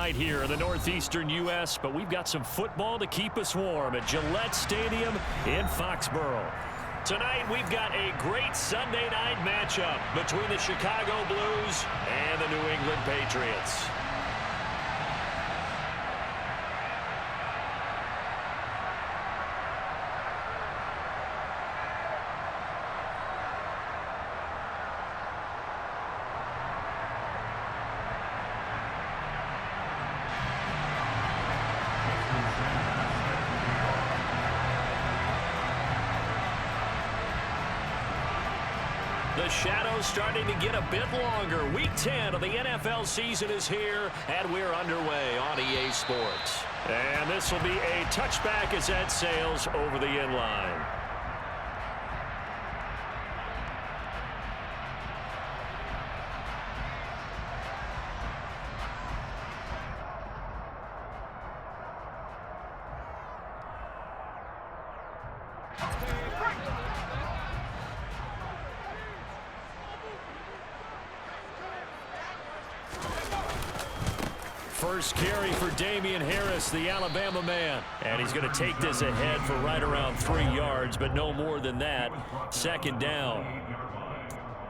night here in the northeastern U.S., but we've got some football to keep us warm at Gillette Stadium in Foxborough. Tonight, we've got a great Sunday night matchup between the Chicago Blues and the New England Patriots. The shadow's starting to get a bit longer. Week 10 of the NFL season is here, and we're underway on EA Sports. And this will be a touchback as that sails over the end line. First carry for Damian Harris, the Alabama man. And he's going to take this ahead for right around 3 yards, but no more than that. Second down.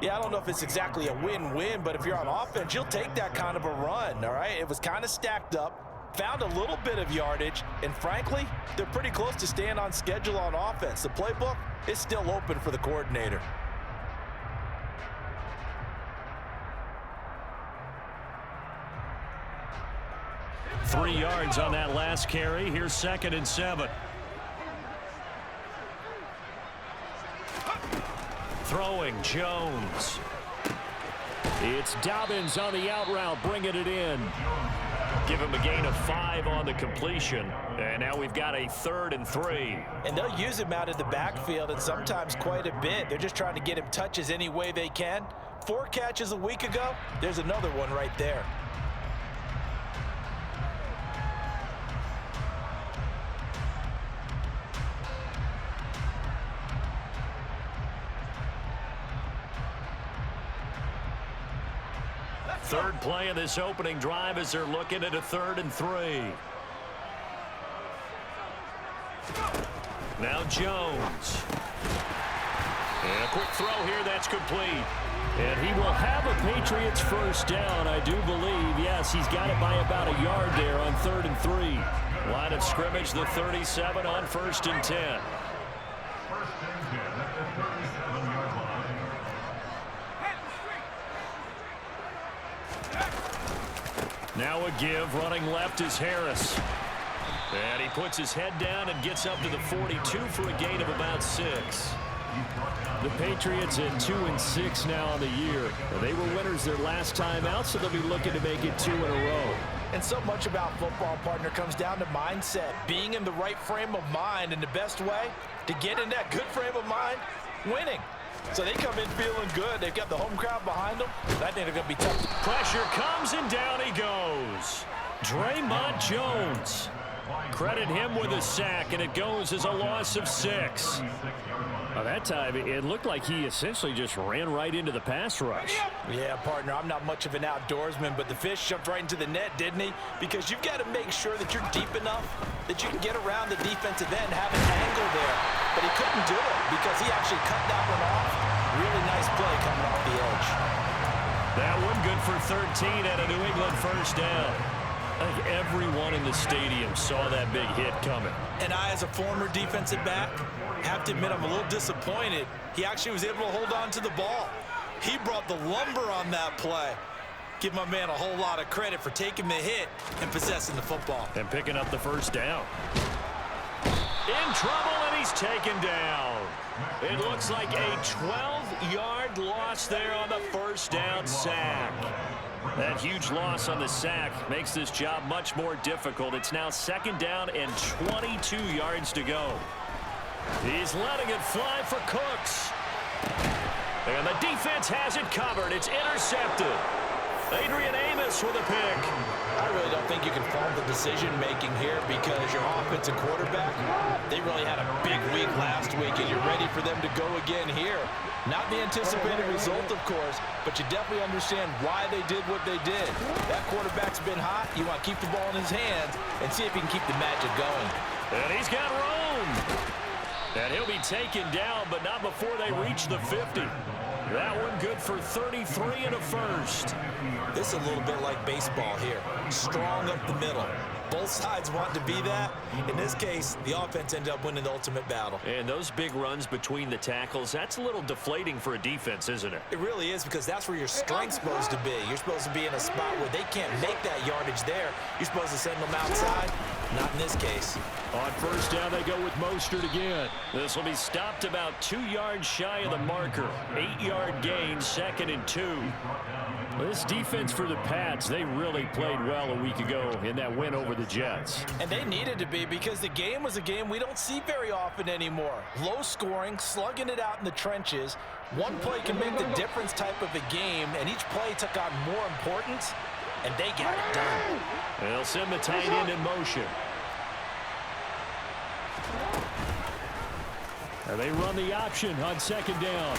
Yeah, I don't know if it's exactly a win-win, but if you're on offense, you'll take that kind of a run, all right? It was kind of stacked up, found a little bit of yardage, and frankly, they're pretty close to staying on schedule on offense. The playbook is still open for the coordinator. Three yards on that last carry. Here's 2nd and 7. Throwing Jones. It's Dobbins on the out route, bringing it in. Give him a gain of 5 on the completion. And now we've got a 3rd and 3. And they'll use him out in the backfield, and sometimes quite a bit. They're just trying to get him touches any way they can. 4 catches a week ago. There's another one right there. Third play of this opening drive as they're looking at a 3rd and 3. Now Jones. And a quick throw here that's complete. And he will have a Patriots first down, I do believe. Yes, he's got it by about a yard there on 3rd and 3. Line of scrimmage, the 37 on 1st and 10. Now a give, running left is Harris. And he puts his head down and gets up to the 42 for a gain of about 6. The Patriots at 2-6 now on the year. They were winners their last time out, so they'll be looking to make it 2 in a row. And so much about football, partner, comes down to mindset. Being in the right frame of mind, and the best way to get in that good frame of mind, winning. So they come in feeling good. They've got the home crowd behind them. I think they're going to be tough. Pressure comes, and down he goes. Draymond Jones. Credit him with a sack, and it goes as a loss of 6. That time, it looked like he essentially just ran right into the pass rush. Yeah, partner, I'm not much of an outdoorsman, but the fish jumped right into the net, didn't he? Because you've got to make sure that you're deep enough that you can get around the defensive end, have an angle there. But he couldn't do it because he actually cut that one off. Really nice play coming off the edge. That one good for 13 and a New England first down. I think everyone in the stadium saw that big hit coming. And I, as a former defensive back, have to admit I'm a little disappointed. He actually was able to hold on to the ball. He brought the lumber on that play. Give my man a whole lot of credit for taking the hit and possessing the football. And picking up the first down. In trouble, and he's taken down. It looks like a 12-yard loss there on the first down sack. That huge loss on the sack makes this job much more difficult. It's now 2nd down and 22 yards to go. He's letting it fly for Cooks. And the defense has it covered. It's intercepted. Adrian Amos with a pick. I really don't think you can fault the decision-making here because your offensive quarterback, they really had a big week last week, and you're ready for them to go again here. Not the anticipated result, of course, but you definitely understand why they did what they did. That quarterback's been hot. You want to keep the ball in his hands and see if he can keep the magic going. And he's got room. And he'll be taken down, but not before they reach the 50. That one good for 33 and a first. This is a little bit like baseball here. Strong up the middle. Both sides want to be that. In this case, the offense ended up winning the ultimate battle. And those big runs between the tackles, that's a little deflating for a defense, isn't it? It really is, because that's where your strength's supposed to be. You're supposed to be in a spot where they can't make that yardage there. You're supposed to send them outside. Not in this case. On first down, they go with Mostert again. This will be stopped about 2 yards shy of the marker. 8-yard gain, 2nd and 2. This defense for the Pats, they really played well a week ago in that win over the Jets. And they needed to be, because the game was a game we don't see very often anymore. Low scoring, slugging it out in the trenches. One play can make the difference type of a game, and each play took on more importance, and they got it done. They'll send the tight end in motion. And they run the option on 2nd down.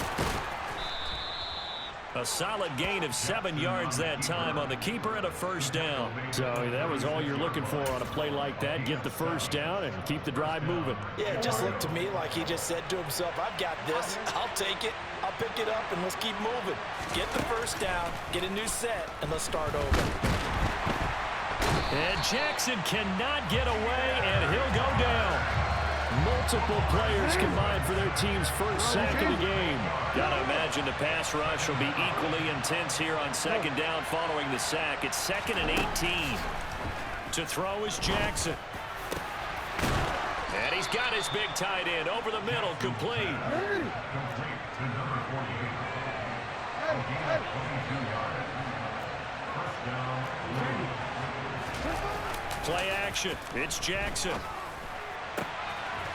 A solid gain of 7 yards that time on the keeper and a first down. So that was all you're looking for on a play like that. Get the first down and keep the drive moving. Yeah, it just looked to me like he just said to himself, I've got this. I'll take it. I'll pick it up, and let's keep moving. Get the first down, get a new set, and let's start over. And Jackson cannot get away, and he'll go down. Multiple players combined for their team's first sack of the game. Gotta imagine the pass rush will be equally intense here on 2nd down following the sack. It's 2nd and 18. To throw is Jackson. And he's got his big tight end over the middle, complete. Play action. It's Jackson.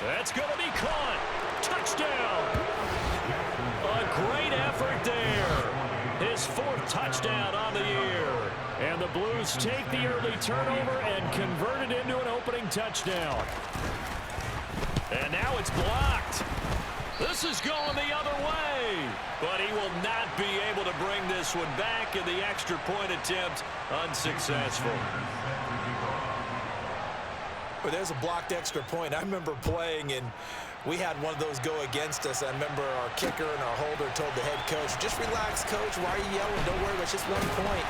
That's going to be caught. Touchdown. A great effort there. His 4th touchdown on the year. And the Blues take the early turnover and convert it into an opening touchdown. And now it's blocked. This is going the other way. But he will not be able to bring this one back, and the extra point attempt unsuccessful. Well, there's a blocked extra point. I remember playing, and we had one of those go against us. I remember our kicker and our holder told the head coach, just relax, coach. Why are you yelling? Don't worry, it's just 1 point.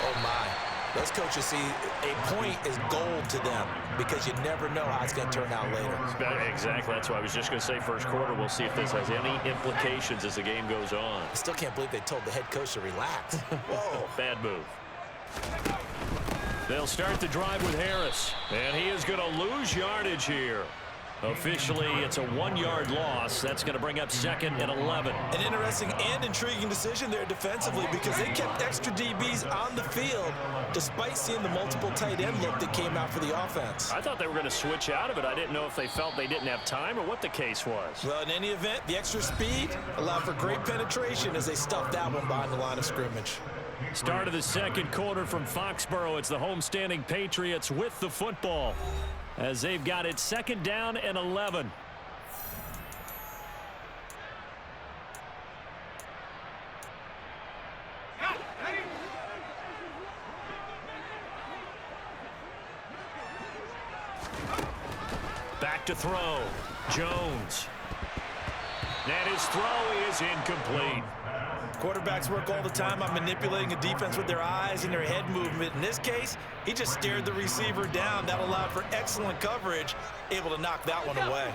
Oh, my. Those coaches see a point is gold to them, because you never know how it's going to turn out later. Exactly. That's why I was just going to say first quarter. We'll see if this has any implications as the game goes on. I still can't believe they told the head coach to relax. Whoa. Bad move. They'll start the drive with Harris, and he is going to lose yardage here. Officially, it's a 1-yard loss. That's going to bring up 2nd and 11. An interesting and intriguing decision there defensively, because they kept extra DBs on the field despite seeing the multiple tight end look that came out for the offense. I thought they were going to switch out of it. I didn't know if they felt they didn't have time or what the case was. Well, in any event, the extra speed allowed for great penetration as they stuffed that one behind the line of scrimmage. Start of the 2nd quarter from Foxborough. It's the homestanding Patriots with the football as they've got it 2nd down and 11. Back to throw. Jones. And his throw is incomplete. Quarterbacks work all the time on manipulating a defense with their eyes and their head movement. In this case, he just stared the receiver down. That allowed for excellent coverage, able to knock that one away.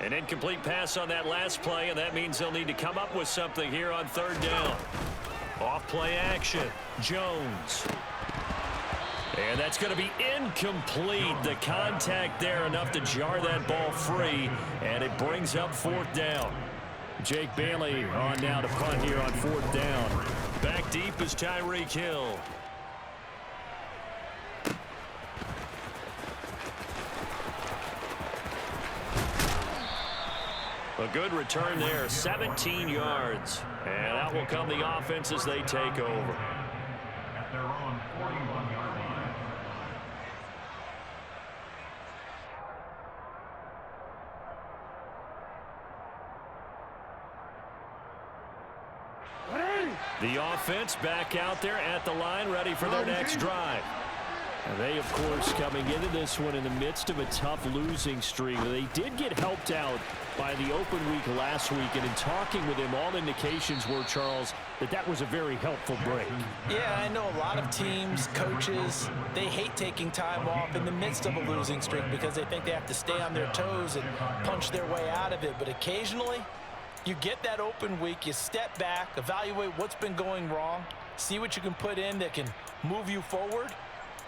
An incomplete pass on that last play, and that means they'll need to come up with something here on 3rd down. Off play action. Jones. And that's going to be incomplete. The contact there enough to jar that ball free, and it brings up 4th down. Jake Bailey on now to punt here on 4th down. Back deep is Tyreek Hill. A good return there, 17 yards. And out will come the offense as they take over. At their own 41-yard line. The offense back out there at the line, ready for their next drive. And they, of course, coming into this one in the midst of a tough losing streak. They did get helped out by the open week last week, and in talking with him, all indications were, Charles, that was a very helpful break. Yeah, I know a lot of teams, coaches, they hate taking time off in the midst of a losing streak because they think they have to stay on their toes and punch their way out of it. But occasionally, you get that open week, you step back, evaluate what's been going wrong, see what you can put in that can move you forward,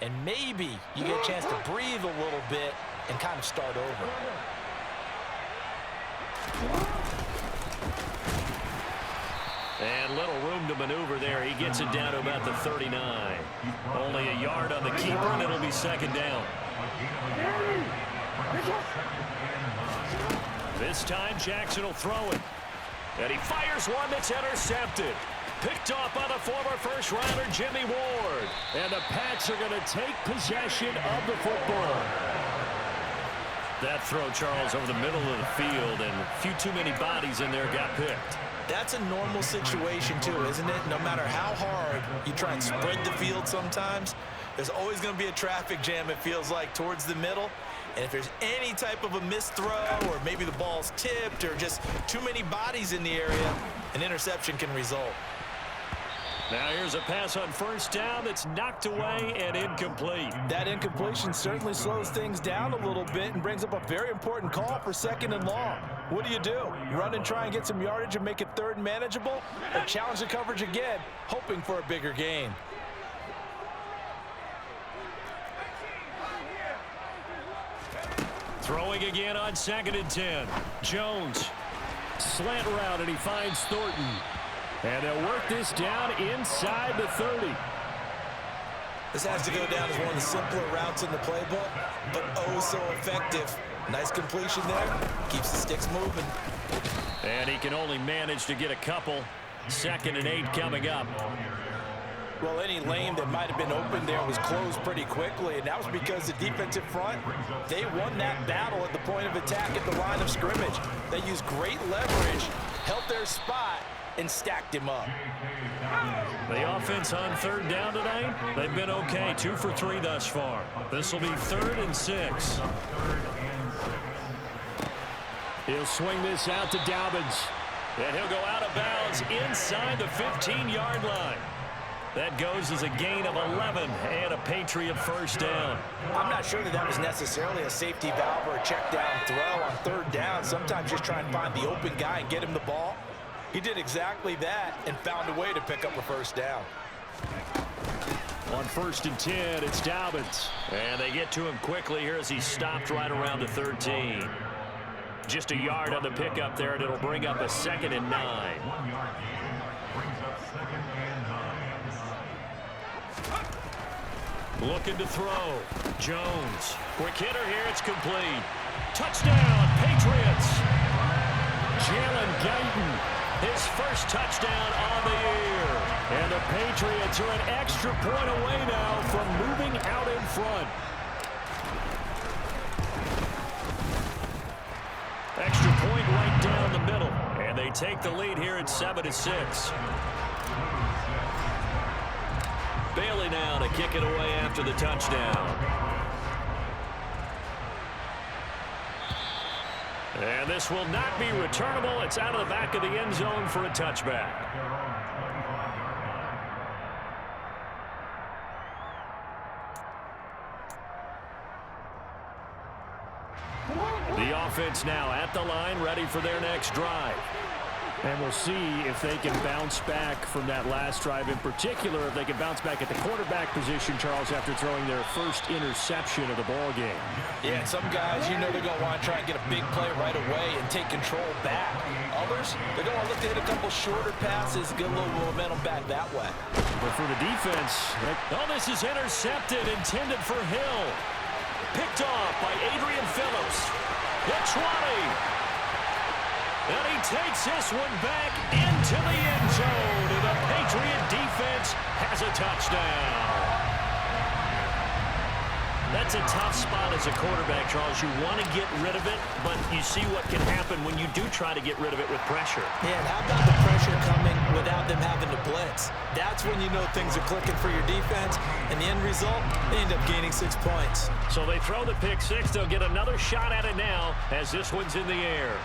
and maybe you get a chance to breathe a little bit and kind of start over. And little room to maneuver there. He gets it down to about the 39. Only a yard on the keeper, and it'll be second down. This time, Jackson will throw it. And he fires one that's intercepted. Picked off by the former first-rounder Jimmy Ward. And the Pats are going to take possession of the football. That throw, Charles, over the middle of the field, and a few too many bodies in there got picked. That's a normal situation, too, isn't it? No matter how hard you try and spread the field sometimes, there's always going to be a traffic jam, it feels like, towards the middle. And if there's any type of a missed throw or maybe the ball's tipped or just too many bodies in the area, an interception can result. Now here's a pass on first down that's knocked away and incomplete. That incompletion certainly slows things down a little bit and brings up a very important call for second and long. What do? You run and try and get some yardage and make it third and manageable, or challenge the coverage again, hoping for a bigger gain? Throwing again on second and 10. Jones, slant route, and he finds Thornton. And they'll work this down inside the 30. This has to go down as one of the simpler routes in the playbook, but oh so effective. Nice completion there. Keeps the sticks moving. And he can only manage to get a couple. Second and 8 coming up. Well, any lane that might have been open there was closed pretty quickly, and that was because the defensive front, they won that battle at the point of attack at the line of scrimmage. They used great leverage, held their spot, and stacked him up. The offense on third down tonight, they've been okay. 2 for 3 thus far. This will be 3rd and 6. He'll swing this out to Dobbins. And he'll go out of bounds inside the 15-yard line. That goes as a gain of 11 and a Patriot first down. I'm not sure that was necessarily a safety valve or a check down throw on third down. Sometimes just try and find the open guy and get him the ball. He did exactly that and found a way to pick up a first down. On 1st and 10, it's Dobbins. And they get to him quickly here as he stopped right around the 13. Just a yard on the pickup there, and it'll bring up a 2nd and 9. Looking to throw. Jones. Quick hitter here. It's complete. Touchdown, Patriots. Jalen Guyton, his first touchdown on the year. And the Patriots are an extra point away now from moving out in front. Extra point right down the middle. And they take the lead here at 7-6. Bailey now to kick it away after the touchdown. And this will not be returnable. It's out of the back of the end zone for a touchback. The offense now at the line, ready for their next drive. And we'll see if they can bounce back from that last drive. In particular, if they can bounce back at the quarterback position, Charles, after throwing their first interception of the ball game. Yeah, some guys, you know they're going to want to try and get a big play right away and take control back. Others, they're going to look to hit a couple shorter passes, get a little momentum back that way. But for the defense, this is intercepted, intended for Hill. Picked off by Adrian Phillips. At 20. And he takes this one back into the end zone. And the Patriot defense has a touchdown. That's a tough spot as a quarterback, Charles. You want to get rid of it, but you see what can happen when you do try to get rid of it with pressure. Yeah, and how about the pressure coming without them having to blitz? That's when you know things are clicking for your defense, and the end result, they end up gaining 6 points. So they throw the pick six. They'll get another shot at it now as this one's in the air.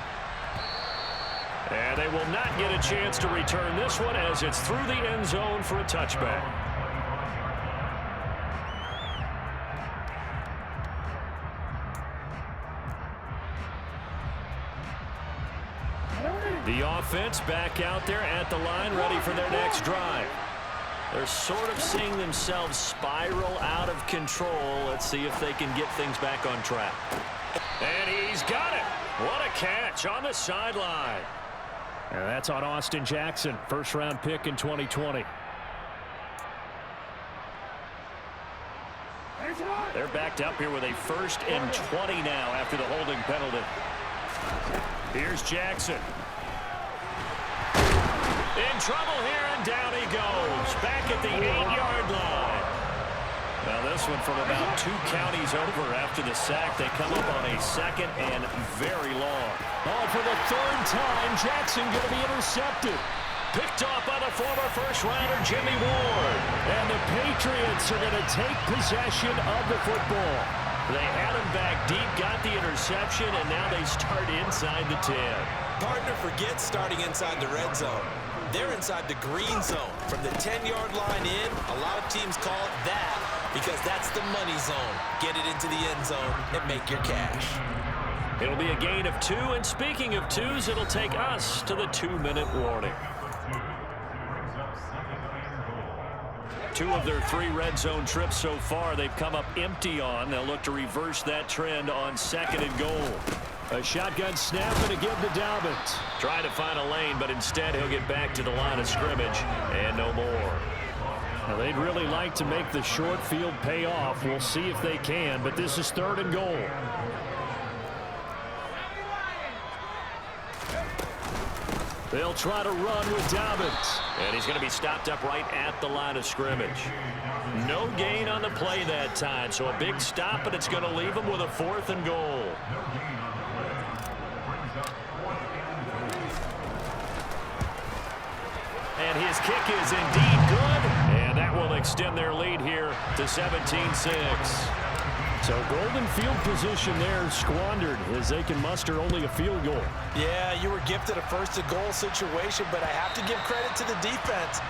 And they will not get a chance to return this one as it's through the end zone for a touchback. The offense back out there at the line, ready for their next drive. They're sort of seeing themselves spiral out of control. Let's see if they can get things back on track. And he's got it. What a catch on the sideline. And that's on Austin Jackson, first-round pick in 2020. They're backed up here with a 1st and 20 now after the holding penalty. Here's Jackson. In trouble here, and down he goes. Back at the 8-yard line. Now this one from about 2 counties over after the sack. They come up on a 2nd and very long. Oh, for the 3rd time, Jackson going to be intercepted. Picked off by the former first-rounder, Jimmy Ward. And the Patriots are going to take possession of the football. They had him back deep, got the interception, and now they start inside the 10. Partner forgets starting inside the red zone. They're inside the green zone. From the 10-yard line in, a lot of teams call it that because that's the money zone. Get it into the end zone and make your cash. It'll be a gain of 2, and speaking of 2s, it'll take us to the 2-minute warning. 2 of their 3 red zone trips so far they've come up empty on. They'll look to reverse that trend on 2nd and goal. A shotgun snap and a give to Dobbins. Trying to find a lane, but instead he'll get back to the line of scrimmage and no more. Now they'd really like to make the short field pay off. We'll see if they can, but this is 3rd and goal. They'll try to run with Dobbins. And he's going to be stopped up right at the line of scrimmage. No gain on the play that time, so a big stop, but it's going to leave him with a 4th and goal. And his kick is indeed good, and that will extend their lead here to 17-6. So golden field position there squandered as they can muster only a field goal. Yeah, you were gifted a 1st and goal situation, but I have to give credit to the defense.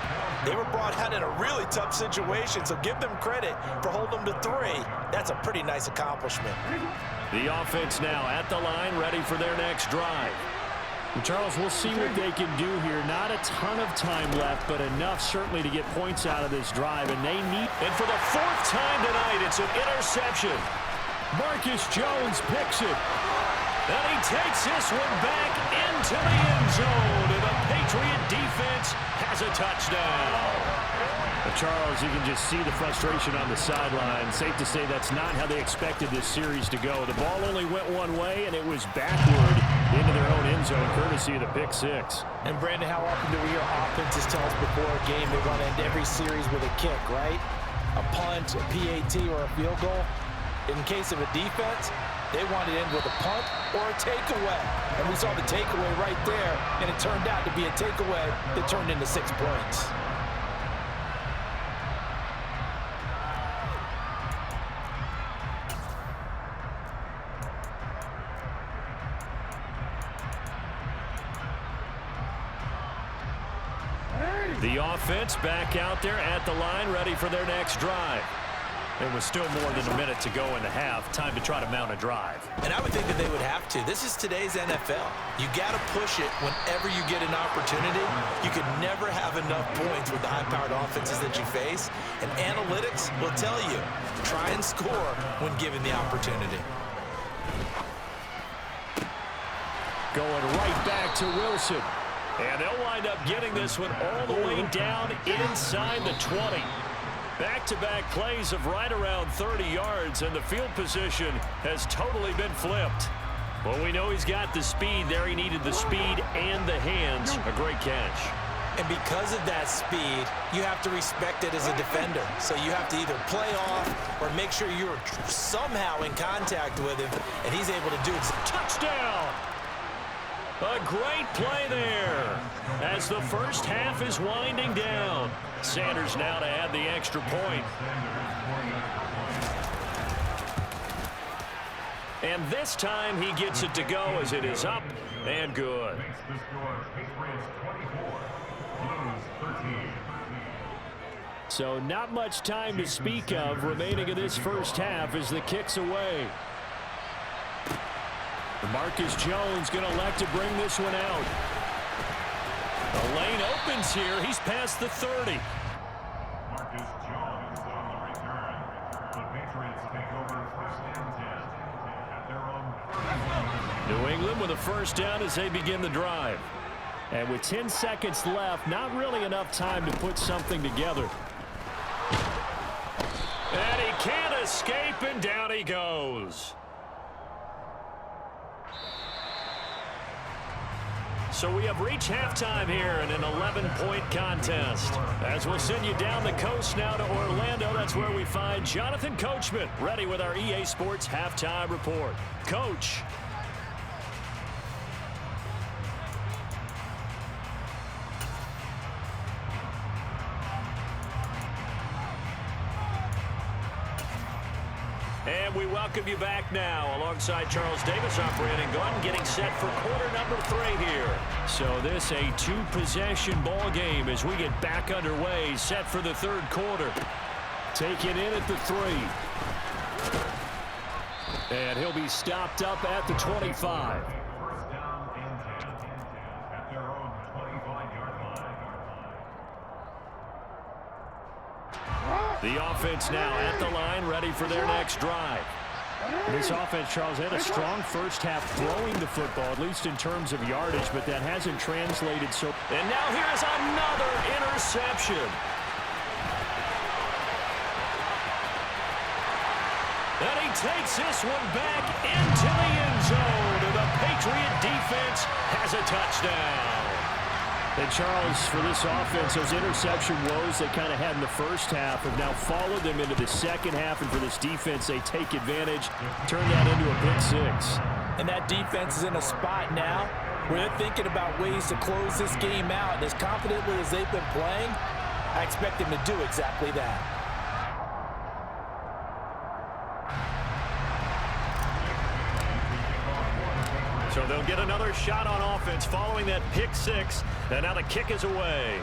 They were brought out in a really tough situation, so give them credit for holding them to 3. That's a pretty nice accomplishment. The offense now at the line, ready for their next drive. And Charles, we'll see what they can do here. Not a ton of time left, but enough certainly to get points out of this drive. And they need. And for the 4th time tonight, it's an interception. Marcus Jones picks it. And he takes this one back into the end zone. And the Patriot defense has a touchdown. But Charles, you can just see the frustration on the sideline. Safe to say that's not how they expected this series to go. The ball only went one way, and it was backward into their own end zone, courtesy of the pick 6. And, Brandon, how often do we hear offenses tell us before a game they want to end every series with a kick, right? A punt, a PAT, or a field goal. In case of a defense, they want to end with a punt or a takeaway. And we saw the takeaway right there, and it turned out to be a takeaway that turned into 6 points. The offense back out there at the line, ready for their next drive. It was still more than a minute to go in the half. Time to try to mount a drive. And I would think that they would have to. This is today's NFL. You got to push it whenever you get an opportunity. You can never have enough points with the high-powered offenses that you face. And analytics will tell you, try and score when given the opportunity. Going right back to Wilson. And they'll wind up getting this one all the way down inside the 20. Back-to-back plays of right around 30 yards, and the field position has totally been flipped. Well, we know he's got the speed there. He needed the speed and the hands. A great catch. And because of that speed, you have to respect it as a defender. So you have to either play off or make sure you're somehow in contact with him, and he's able to do it. Touchdown! A great play there as the first half is winding down. Sanders now to add the extra point. And this time he gets it to go as it is up and good. So not much time to speak of remaining in this first half as the kick's away. Marcus Jones going to elect to bring this one out. The lane opens here. He's past the 30. Marcus Jones on the return. The Patriots take over first and 10 at their own. New England with a first down as they begin the drive. And with 10 seconds left, not really enough time to put something together. And he can't escape, and down he goes. So we have reached halftime here in an 11-point contest. As we'll send you down the coast now to Orlando, that's where we find Jonathan Coachman ready with our EA Sports Halftime Report. Coach. And we welcome you back now alongside Charles Davis on Brandon Gordon getting set for quarter number 3 here. So this a 2-possession ball game as we get back underway, set for the third quarter. Taken in at the 3. And he'll be stopped up at the 25. First down and 10 at their own 25-yard line. The offense now at the line, ready for their next drive. This offense, Charles, had a strong first half throwing the football, at least in terms of yardage, but that hasn't translated so. And now here's another interception. And he takes this one back into the end zone, and the Patriot defense has a touchdown. And Charles, for this offense, those interception woes they kind of had in the first half have now followed them into the second half, and for this defense, they take advantage, turn that into a pick 6. And that defense is in a spot now where they're thinking about ways to close this game out. And as confidently as they've been playing, I expect them to do exactly that. So they'll get another shot on offense following that pick 6. And now the kick is away.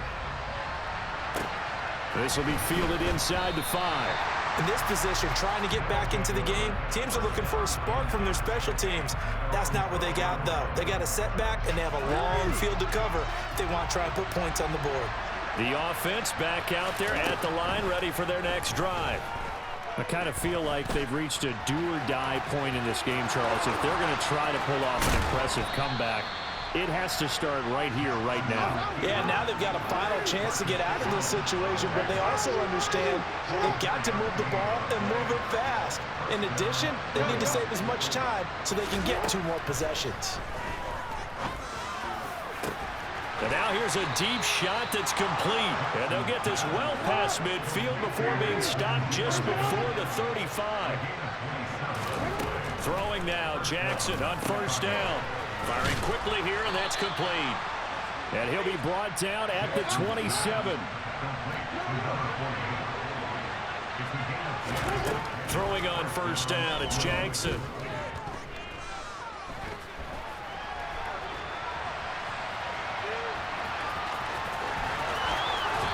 This will be fielded inside the 5. In this position, trying to get back into the game, teams are looking for a spark from their special teams. That's not what they got, though. They got a setback, and they have a long field to cover if they want to try and put points on the board. The offense back out there at the line, ready for their next drive. I kind of feel like they've reached a do-or-die point in this game, Charles. If they're going to try to pull off an impressive comeback, it has to start right here, right now. Yeah, now they've got a final chance to get out of this situation, but they also understand they've got to move the ball and move it fast. In addition, they need to save as much time so they can get 2 more possessions. And now here's a deep shot that's complete. And they'll get this well past midfield before being stopped just before the 35. Throwing now, Jackson on first down. Firing quickly here, and that's complete. And he'll be brought down at the 27. Throwing on first down, it's Jackson.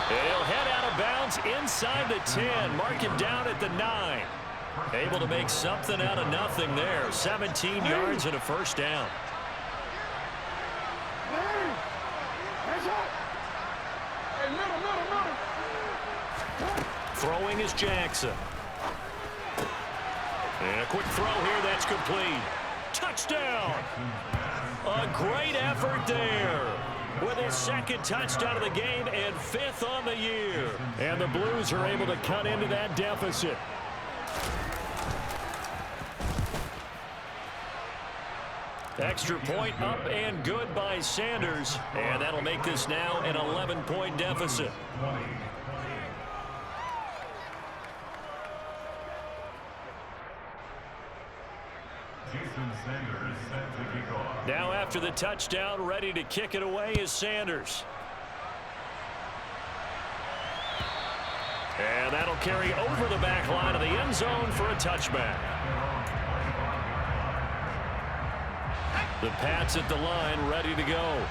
He'll head out of bounds inside the 10. Mark him down at the 9. Able to make something out of nothing there. 17 yards and a first down. Throwing is Jackson. And a quick throw here, that's complete. Touchdown! A great effort there. With his second touchdown of the game and 5th on the year. And the Blues are able to cut into that deficit. Extra point up and good by Sanders. And that'll make this now an 11-point deficit. Now after the touchdown, ready to kick it away is Sanders. And that'll carry over the back line of the end zone for a touchback. The Pats at the line ready to go.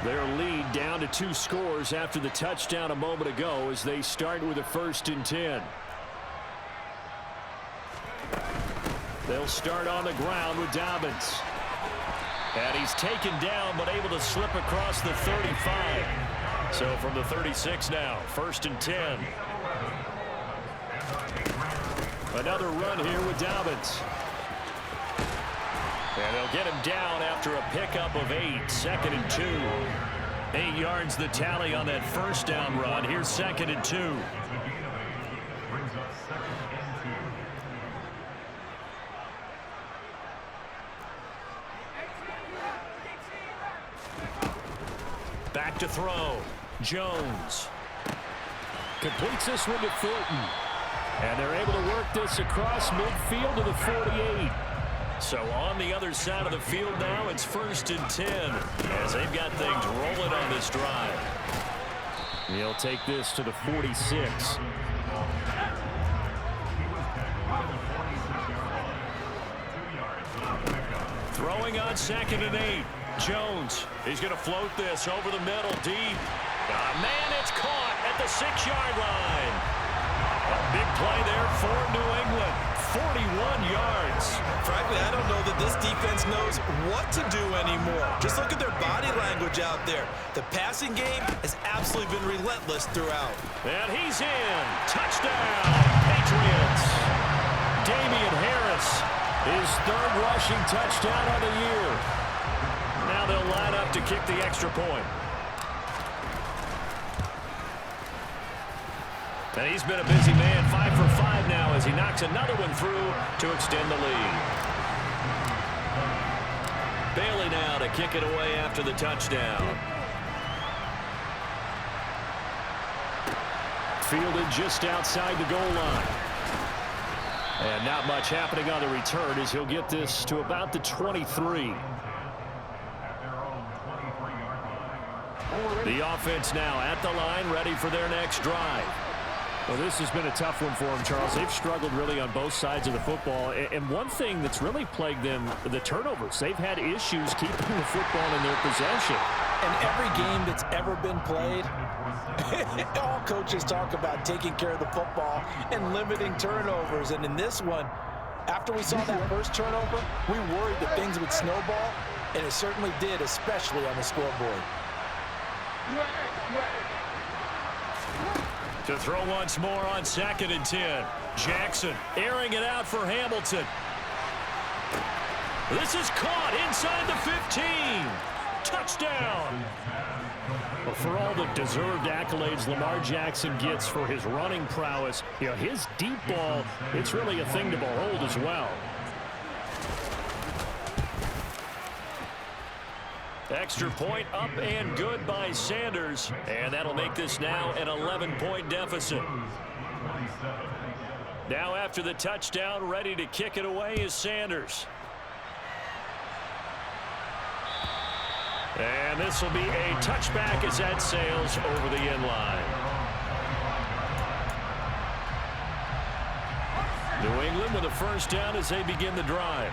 Their lead down to 2 scores after the touchdown a moment ago as they start with a 1st and 10. They'll start on the ground with Dobbins. And he's taken down but able to slip across the 35. So from the 36 now, 1st and 10. Another run here with Dobbins. And they'll get him down after a pickup of 8, 2nd and 2. 8 yards the tally on that 1st down run. Here's 2nd and 2. Back to throw. Jones completes this one to Fulton. And they're able to work this across midfield to the 48. So on the other side of the field now, it's 1st and 10 as they've got things rolling on this drive. He'll take this to the 46. Throwing on 2nd and 8. Jones, he's going to float this over the middle deep. Man, it's caught at the 6-yard line. A big play there for New England. 41 yards. Frankly, I don't know that this defense knows what to do anymore. Just look at their body language out there. The passing game has absolutely been relentless throughout. And he's in. Touchdown, Patriots. Damian Harris, his 3rd rushing touchdown of the year. Now they'll line up to kick the extra point. And he's been a busy man, 5 for 5 now as he knocks another one through to extend the lead. Bailey now to kick it away after the touchdown. Fielded just outside the goal line. And not much happening on the return as he'll get this to about the 23. The offense now at the line, ready for their next drive. Well, this has been a tough one for them, Charles. They've struggled really on both sides of the football. And one thing that's really plagued them, the turnovers. They've had issues keeping the football in their possession. And every game that's ever been played, all coaches talk about taking care of the football and limiting turnovers. And in this one, after we saw that first turnover, we worried that things would snowball, and it certainly did, especially on the scoreboard. To throw once more on 2nd and 10. Jackson airing it out for Hamilton. This is caught inside the 15. Touchdown. Well, for all the deserved accolades Lamar Jackson gets for his running prowess, his deep ball, it's really a thing to behold as well. Extra point up and good by Sanders. And that'll make this now an 11-point deficit. Now after the touchdown, ready to kick it away is Sanders. And this will be a touchback as that sails over the end line. New England with a 1st down as they begin the drive.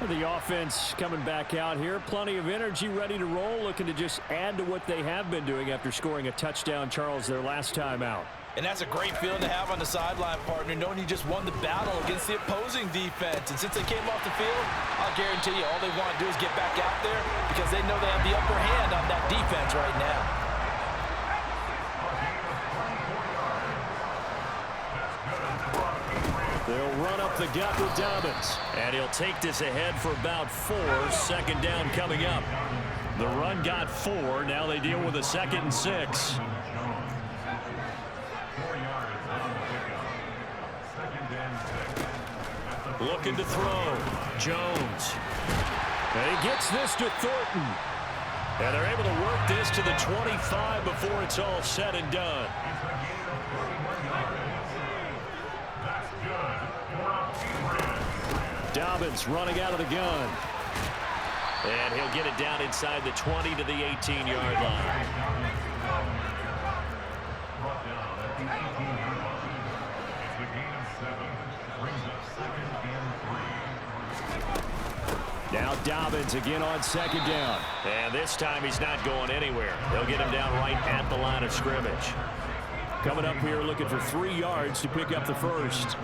The offense coming back out here. Plenty of energy, ready to roll, looking to just add to what they have been doing after scoring a touchdown, Charles, their last time out. And that's a great feeling to have on the sideline, partner, knowing you just won the battle against the opposing defense. And since they came off the field, I'll guarantee you all they want to do is get back out there because they know they have the upper hand on that defense right now. They'll run up the gut with Dobbins. And he'll take this ahead for about 4. 2nd down coming up. The run got 4. Now they deal with a 2nd and 6. Looking to throw. Jones. And he gets this to Thornton. And they're able to work this to the 25 before it's all said and done. Dobbins running out of the gun. And he'll get it down inside the 20 to the 18-yard line. Now Dobbins again on second down. And this time he's not going anywhere. They'll get him down right at the line of scrimmage. Coming up here looking for 3 yards to pick up the first.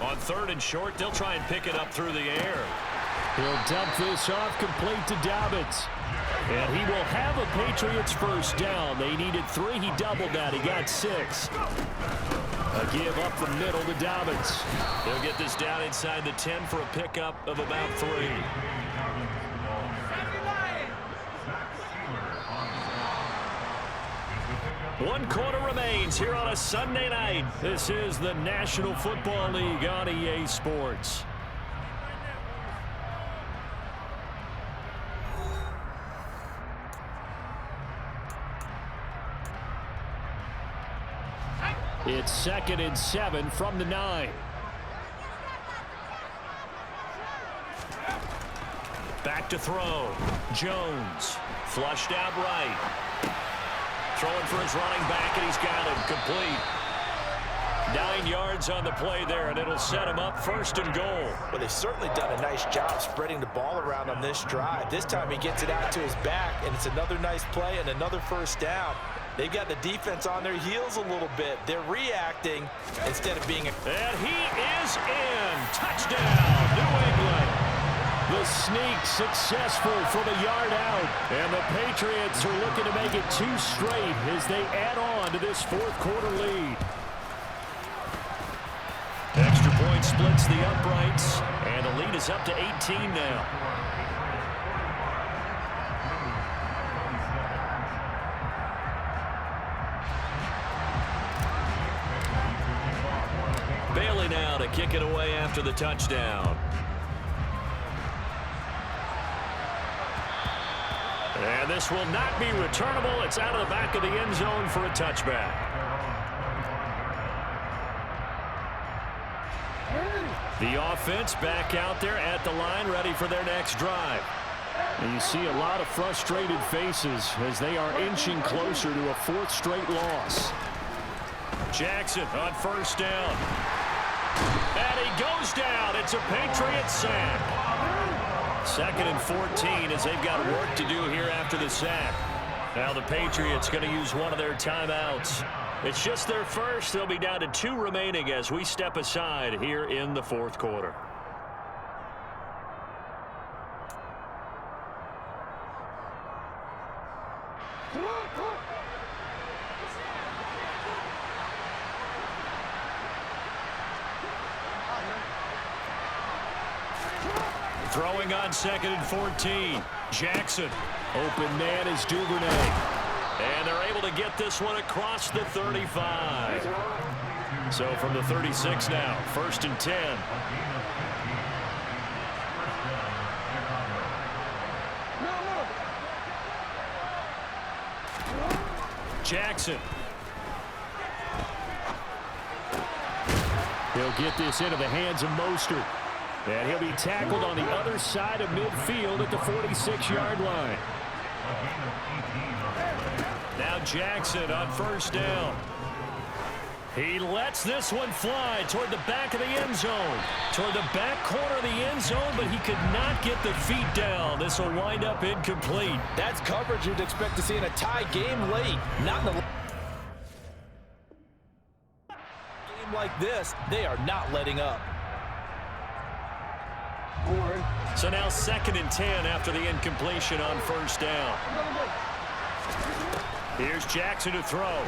On 3rd and short, they'll try and pick it up through the air. He'll dump this off complete to Dobbins. And he will have a Patriots first down. They needed 3. He doubled that. He got 6. A give up the middle to Dobbins. They'll get this down inside the 10 for a pickup of about 3. 1 quarter remains here on a Sunday night. This is the National Football League on EA Sports. It's 2nd and 7 from the 9. Back to throw. Jones flushed out right. Throwing for his running back, and he's got him complete. 9 yards on the play there, and it'll set him up 1st and goal. Well, they've certainly done a nice job spreading the ball around on this drive. This time he gets it out to his back, and it's another nice play and another first down. They've got the defense on their heels a little bit. They're reacting instead of being... And he is in. Touchdown, New England. The sneak successful from a yard out. And the Patriots are looking to make it 2 straight as they add on to this 4th quarter lead. Extra point splits the uprights, and the lead is up to 18 now. Bailey now to kick it away after the touchdown. And this will not be returnable. It's out of the back of the end zone for a touchback. The offense back out there at the line, ready for their next drive. And you see a lot of frustrated faces as they are inching closer to a 4th straight loss. Jackson on 1st down. And he goes down. It's a Patriot sack. 2nd and 14 as they've got work to do here after the sack. Now the Patriots going to use one of their timeouts. It's just their first. They'll be down to 2 remaining as we step aside here in the 4th quarter. Throwing on 2nd and 14. Jackson. Open man is Duvernay. And they're able to get this one across the 35. So from the 36 now, 1st and 10. Jackson. He'll get this into the hands of Mostert. And he'll be tackled on the other side of midfield at the 46-yard line. Now Jackson on 1st down. He lets this one fly toward the back of the end zone. Toward the back corner of the end zone, but he could not get the feet down. This will wind up incomplete. That's coverage you'd expect to see in a tie game late. Not in a game like this, they are not letting up. So now 2nd and 10 after the incompletion on 1st down. Here's Jackson to throw.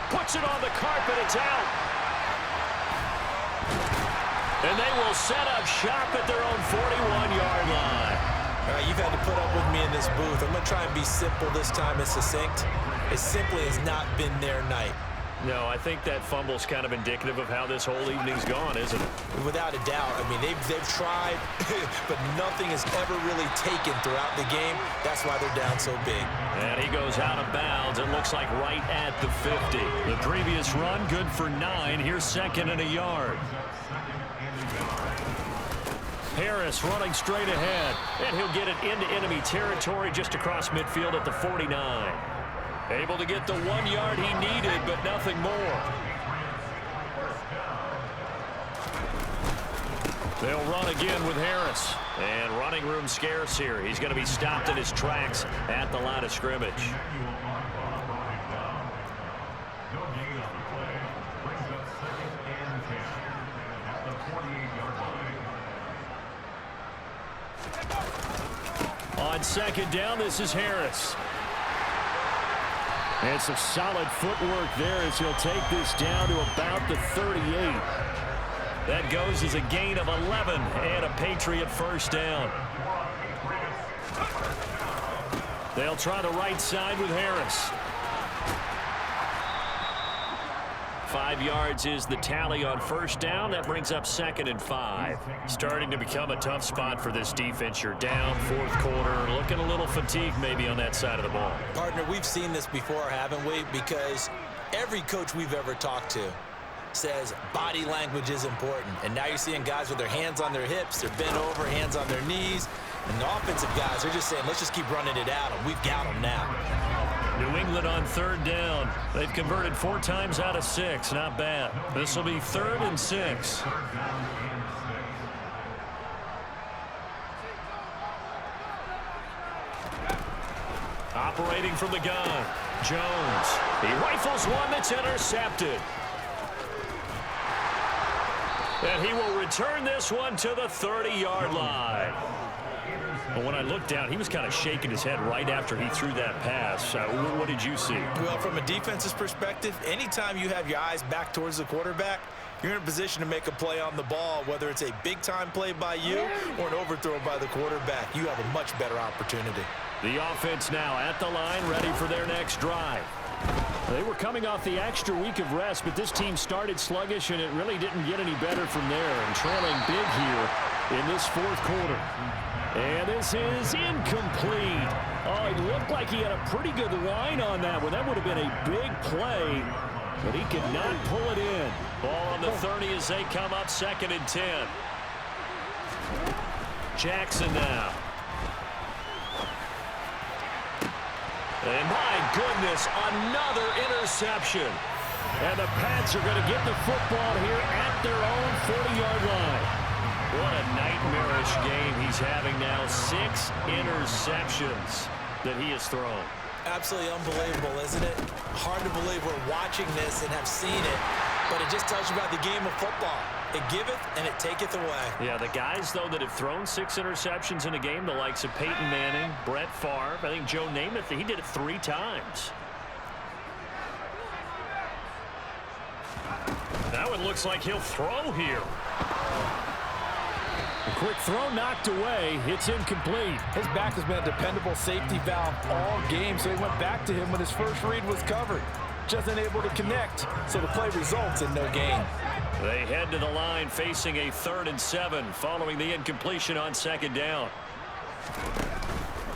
Puts it on the carpet. It's out. And they will set up shop at their own 41-yard line. All right, you've had to put up with me in this booth. I'm going to try and be simple this time and succinct. It simply has not been their night. No, I think that fumble's kind of indicative of how this whole evening's gone, isn't it? Without a doubt. I mean, they've tried, but nothing has ever really taken throughout the game. That's why they're down so big. And he goes out of bounds. It looks like right at the 50. The previous run, good for 9. Here's second and a yard. Harris running straight ahead. And he'll get it into enemy territory just across midfield at the 49. Able to get the 1 yard he needed, but nothing more. They'll run again with Harris. And running room scarce here. He's going to be stopped in his tracks at the line of scrimmage. On second down, this is Harris. And some solid footwork there as he'll take this down to about the 38. That goes as a gain of 11 and a Patriot first down. They'll try the right side with Harris. 5 yards is the tally on first down. That brings up second and 5. Starting to become a tough spot for this defense. You're down, fourth quarter, looking a little fatigued maybe on that side of the ball. Partner, we've seen this before, haven't we? Because every coach we've ever talked to says body language is important. And now you're seeing guys with their hands on their hips, they're bent over, hands on their knees. And the offensive guys are just saying, let's just keep running it at them. We've got them now. New England on third down. They've converted 4 times out of 6. Not bad. This will be 3rd and 6. Operating from the gun. Jones. He rifles one that's intercepted. And he will return this one to the 30-yard line. But when I looked down, he was kind of shaking his head right after he threw that pass. What did you see? Well, from a defense's perspective, anytime you have your eyes back towards the quarterback, you're in a position to make a play on the ball, whether it's a big-time play by you or an overthrow by the quarterback. You have a much better opportunity. The offense now at the line, ready for their next drive. They were coming off the extra week of rest, but this team started sluggish, and it really didn't get any better from there. And trailing big here in this fourth quarter. And this is incomplete. Oh, it looked like he had a pretty good line on that one. That would have been a big play, but he could not pull it in. Ball on the 30 as they come up, 2nd and 10. Jackson now. And my goodness, another interception. And the Pats are going to get the football here at their own 40-yard line. What a nightmarish game he's having now. 6 interceptions that he has thrown. Absolutely unbelievable, isn't it? Hard to believe we're watching this and have seen it, but it just tells you about the game of football. It giveth and it taketh away. Yeah, the guys, though, that have thrown 6 interceptions in a game, the likes of Peyton Manning, Brett Favre, I think Joe Namath, he did it 3 times. That one looks like he'll throw here. A quick throw knocked away. It's incomplete. His back has been a dependable safety valve all game, so he went back to him when his first read was covered. Just unable to connect, so the play results in no gain. They head to the line facing a 3rd and 7 following the incompletion on 2nd down.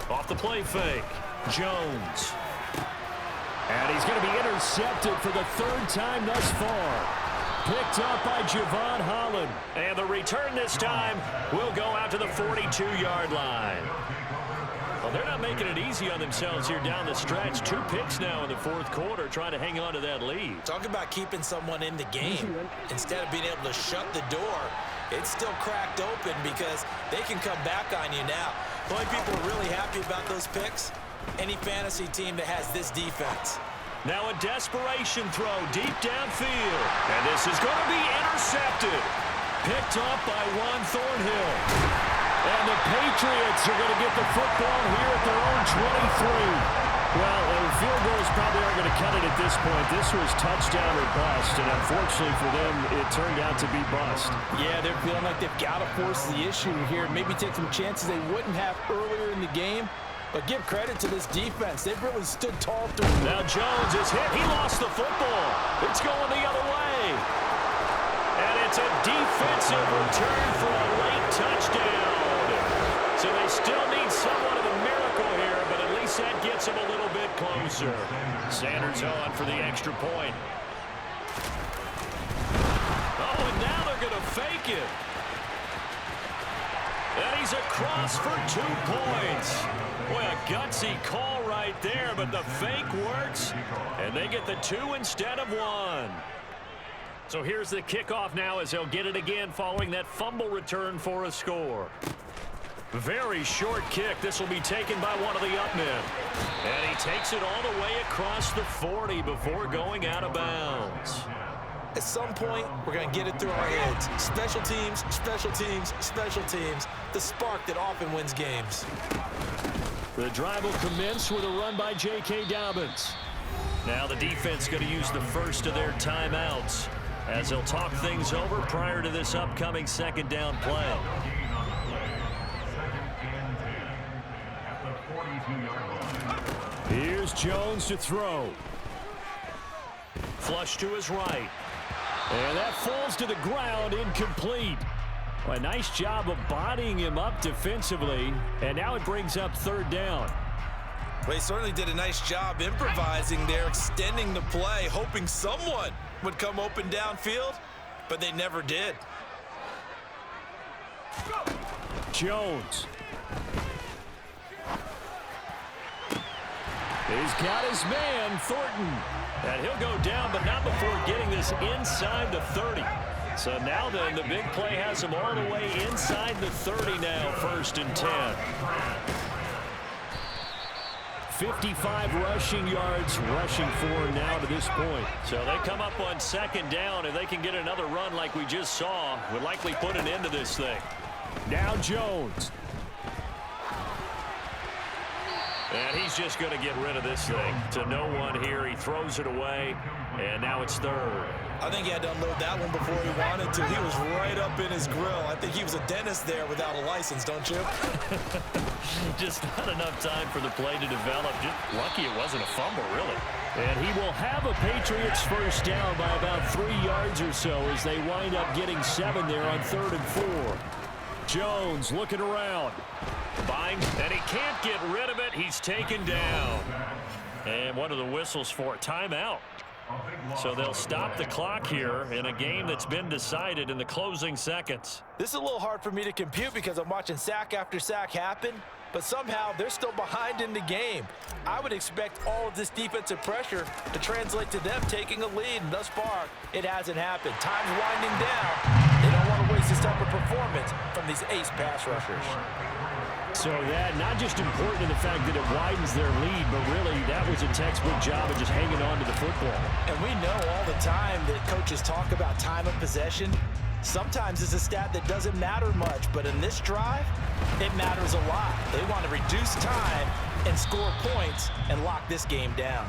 Off the play fake. Jones. And he's going to be intercepted for the 3rd time thus far. Picked up by Javon Holland. And the return this time will go out to the 42-yard line. Well, they're not making it easy on themselves here down the stretch. 2 picks now in the 4th quarter trying to hang on to that lead. Talk about keeping someone in the game. Instead of being able to shut the door, it's still cracked open because they can come back on you now. The only people who are really happy about those picks, any fantasy team that has this defense. Now a desperation throw deep downfield. And this is going to be intercepted. Picked up by Juan Thornhill. And the Patriots are going to get the football here at their own 23. Well, field goals probably aren't going to cut it at this point. This was touchdown or bust, and unfortunately for them, it turned out to be bust. Yeah, they're feeling like they've got to force the issue here. Maybe take some chances they wouldn't have earlier in the game. But give credit to this defense. They've really stood tall through. Now Jones is hit. He lost the football. It's going the other way. And it's a defensive return for a late touchdown. So they still need somewhat of a miracle here, but at least that gets them a little bit closer. Sanders on for the extra point. Oh, and now they're going to fake it. And he's across for 2 points. Boy, a gutsy call right there, but the fake works, and they get the 2 instead of 1. So here's the kickoff now as they'll get it again following that fumble return for a score. Very short kick. This will be taken by one of the up men. And he takes it all the way across the 40 before going out of bounds. At some point, we're going to get it through our heads. Special teams, special teams, special teams. The spark that often wins games. The drive will commence with a run by J.K. Dobbins. Now the defense going to use the first of their timeouts as they'll talk things over prior to this upcoming second down play. Here's Jones to throw. Flush to his right. And that falls to the ground, incomplete. Well, a nice job of bodying him up defensively, and now it brings up third down. Well, he certainly did a nice job improvising there, extending the play, hoping someone would come open downfield, but they never did. Jones. He's got his man, Thornton. And he'll go down, but not before getting this inside the 30. So now then, the big play has him all the way inside the 30 now, 1st and 10. 55 rushing yards rushing for now to this point. So they come up on second down, and they can get another run like we just saw. Would likely put an end to this thing. Now Jones. And he's just going to get rid of this thing to no one here. He throws it away, and now it's third. I think he had to unload that one before he wanted to. He was right up in his grill. I think he was a dentist there without a license, don't you? Just not enough time for the play to develop. Just lucky it wasn't a fumble, really. And he will have a Patriots first down by about 3 yards or so as they wind up getting 7 there on 3rd and 4. Jones looking around. Binds, and he can't get rid of it. He's taken down. And what are the whistles for? Timeout. So they'll stop the clock here in a game that's been decided in the closing seconds. This is a little hard for me to compute because I'm watching sack after sack happen, but somehow they're still behind in the game. I would expect all of this defensive pressure to translate to them taking a lead, and thus far, it hasn't happened. Time's winding down. They don't want to waste this type of performance from these ace pass rushers. So that not just important in the fact that it widens their lead, but really that was a textbook job of just hanging on to the football. And we know all the time that coaches talk about time of possession. Sometimes it's a stat that doesn't matter much, but in this drive, it matters a lot. They want to reduce time and score points and lock this game down.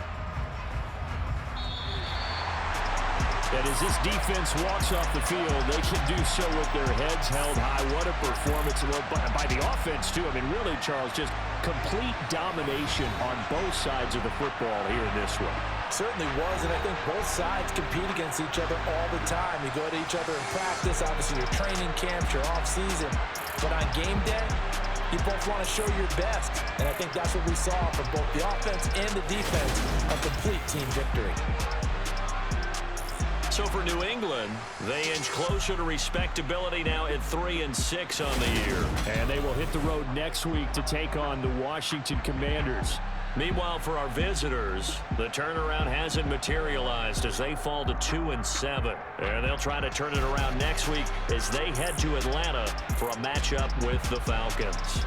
And as this defense walks off the field, they can do so with their heads held high. What a performance by the offense, too. I mean, really, Charles, just complete domination on both sides of the football here in this one. Certainly was, and I think both sides compete against each other all the time. You go to each other in practice, obviously your training camps, your off-season. But on game day, you both want to show your best. And I think that's what we saw from both the offense and the defense, a complete team victory. So for New England, they inch closer to respectability now at 3-6 on the year. And they will hit the road next week to take on the Washington Commanders. Meanwhile, for our visitors, the turnaround hasn't materialized as they fall to 2-7. And they'll try to turn it around next week as they head to Atlanta for a matchup with the Falcons.